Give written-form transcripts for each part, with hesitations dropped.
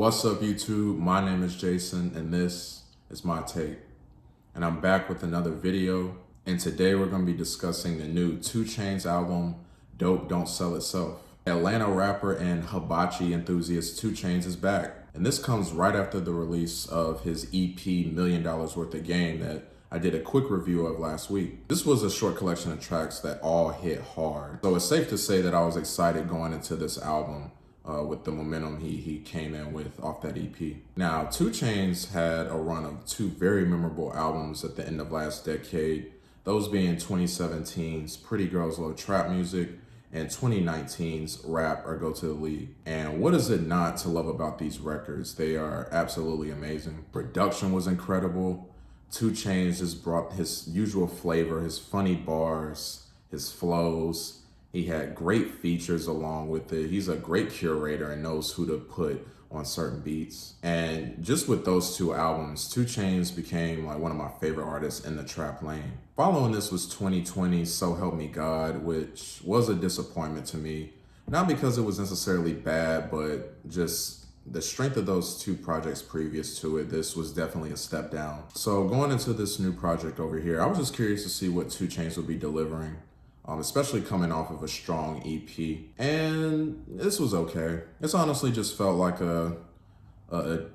What's up, YouTube? My name is Jason, and this is my take. And I'm back with another video. And today we're going to be discussing the new 2 Chainz album, Dope Don't Sell Itself. Atlanta rapper and hibachi enthusiast 2 Chainz is back. And this comes right after the release of his EP, $1 Million Worth of Game, that I did a quick review of last week. This was a short collection of tracks that all hit hard. So it's safe to say that I was excited going into this album with the momentum he came in with off that EP. Now, 2 Chainz had a run of 2 very memorable albums at the end of last decade, those being 2017's Pretty Girls Love Trap Music and 2019's Rap or Go to the League. And what is it not to love about these records? They are absolutely amazing. Production was incredible. 2 Chainz just brought his usual flavor, his funny bars, his flows. He had great features along with it. He's a great curator and knows who to put on certain beats. And just with those 2 albums, 2 Chainz became like one of my favorite artists in the trap lane. Following this was 2020's So Help Me God, which was a disappointment to me. Not because it was necessarily bad, but just the strength of those 2 projects previous to it, this was definitely a step down. So going into this new project over here, I was just curious to see what 2 Chainz would be delivering. Especially coming off of a strong EP. And this was okay. It's honestly just felt like a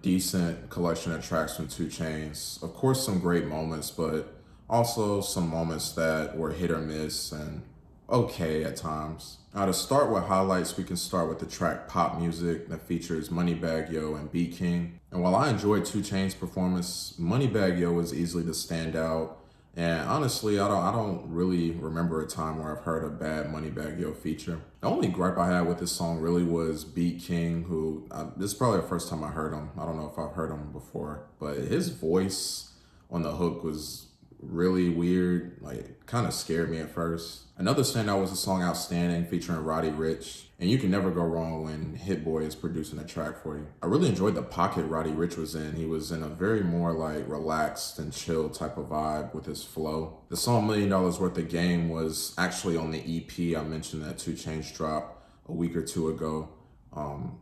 decent collection of tracks from 2 Chainz. Of course, some great moments, but also some moments that were hit or miss and okay at times. Now, to start with highlights, we can start with the track Pop Music that features Moneybagg Yo and BeatKing. And while I enjoyed 2 Chainz' performance, Moneybagg Yo was easily the standout. And honestly, I don't really remember a time where I've heard a bad Moneybagg Yo feature. The only gripe I had with this song really was BeatKing, who, this is probably the first time I heard him. I don't know if I've heard him before, but his voice on the hook was really weird, like kind of scared me at first. Another standout was the song Outstanding featuring Roddy Ricch. And you can never go wrong when Hit Boy is producing a track for you. I really enjoyed the pocket Roddy Ricch was in. He was in a very more like relaxed and chill type of vibe with his flow. The song $1 Million Worth of Game was actually on the EP I mentioned that 2 Chainz dropped a week or 2 ago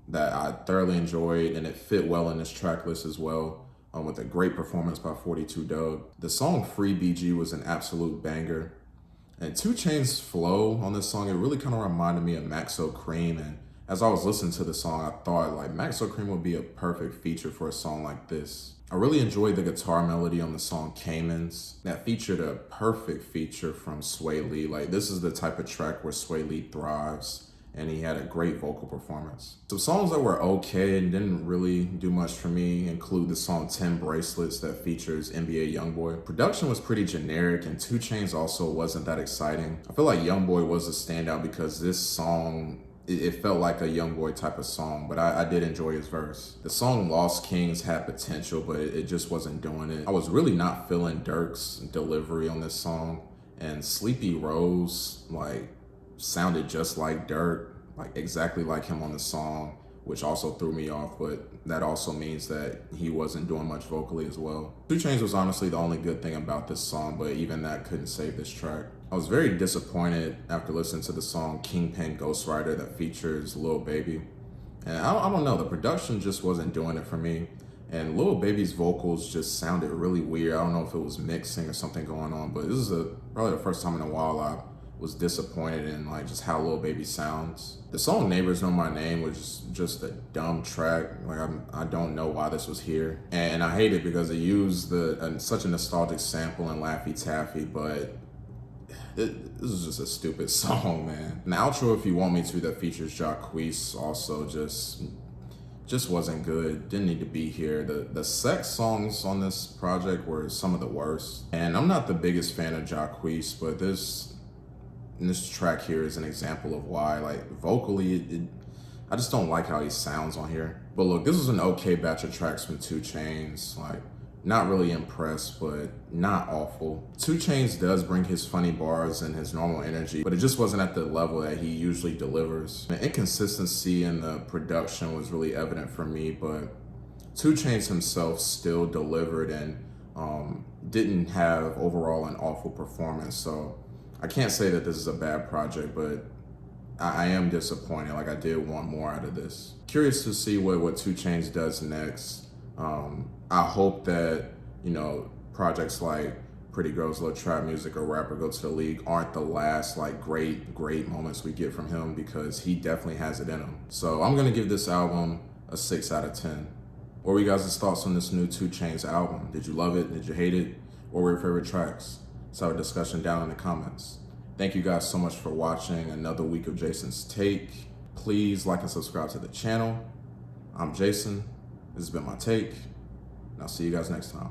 that I thoroughly enjoyed, and it fit well in this track list as well. With a great performance by 42 Dugg. The song Free BG was an absolute banger. And 2 Chainz' flow on this song, it really kind of reminded me of Maxo Cream. And as I was listening to the song, I thought like Maxo Cream would be a perfect feature for a song like this. I really enjoyed the guitar melody on the song Caymans. That featured a perfect feature from Swae Lee. Like, this is the type of track where Swae Lee thrives. And he had a great vocal performance. Some songs that were okay and didn't really do much for me include the song 10 Bracelets that features NBA YoungBoy. Production was pretty generic, and 2 Chainz also wasn't that exciting. I feel like YoungBoy was a standout because this song, it felt like a YoungBoy type of song, but I did enjoy his verse. The song Lost Kings had potential, but it just wasn't doing it. I was really not feeling Durk's delivery on this song, and Sleepy Rose, like, sounded just like Durk, like exactly like him on the song, which also threw me off, but that also means that he wasn't doing much vocally as well. 2 Chainz was honestly the only good thing about this song, but even that couldn't save this track. I was very disappointed after listening to the song Kingpen Ghostwriter that features Lil Baby. And I don't know, the production just wasn't doing it for me. And Lil Baby's vocals just sounded really weird. I don't know if it was mixing or something going on, but this is probably the first time in a while I was disappointed in like just how Lil Baby sounds. The song Neighbors Know My Name was just a dumb track. Like I don't know why this was here. And I hate it because it used such a nostalgic sample in Laffy Taffy, but this is just a stupid song, man. An outro If You Want Me To that features Jacquees also just wasn't good. Didn't need to be here. The sex songs on this project were some of the worst. And I'm not the biggest fan of Jacquees, but this track here is an example of why. Like vocally, I just don't like how he sounds on here. But look, this was an okay batch of tracks from 2 Chainz. Like, not really impressed, but not awful. 2 Chainz does bring his funny bars and his normal energy, but it just wasn't at the level that he usually delivers. The inconsistency in the production was really evident for me, but 2 Chainz himself still delivered and didn't have overall an awful performance. So I can't say that this is a bad project, but I am disappointed. Like, I did want more out of this. Curious to see what 2 Chainz does next. I hope that, you know, projects like Pretty Girls Love Trap Music or Rapper Go to the League aren't the last like great moments we get from him, because he definitely has it in him. So I'm gonna give this album a 6 out of 10. What were you guys' thoughts on this new 2 Chainz album? Did you love it? Did you hate it? What were your favorite tracks? Let's have a discussion down in the comments. Thank you guys so much for watching another week of Jason's Take. Please like and subscribe to the channel. I'm Jason. This has been my take, and I'll see you guys next time.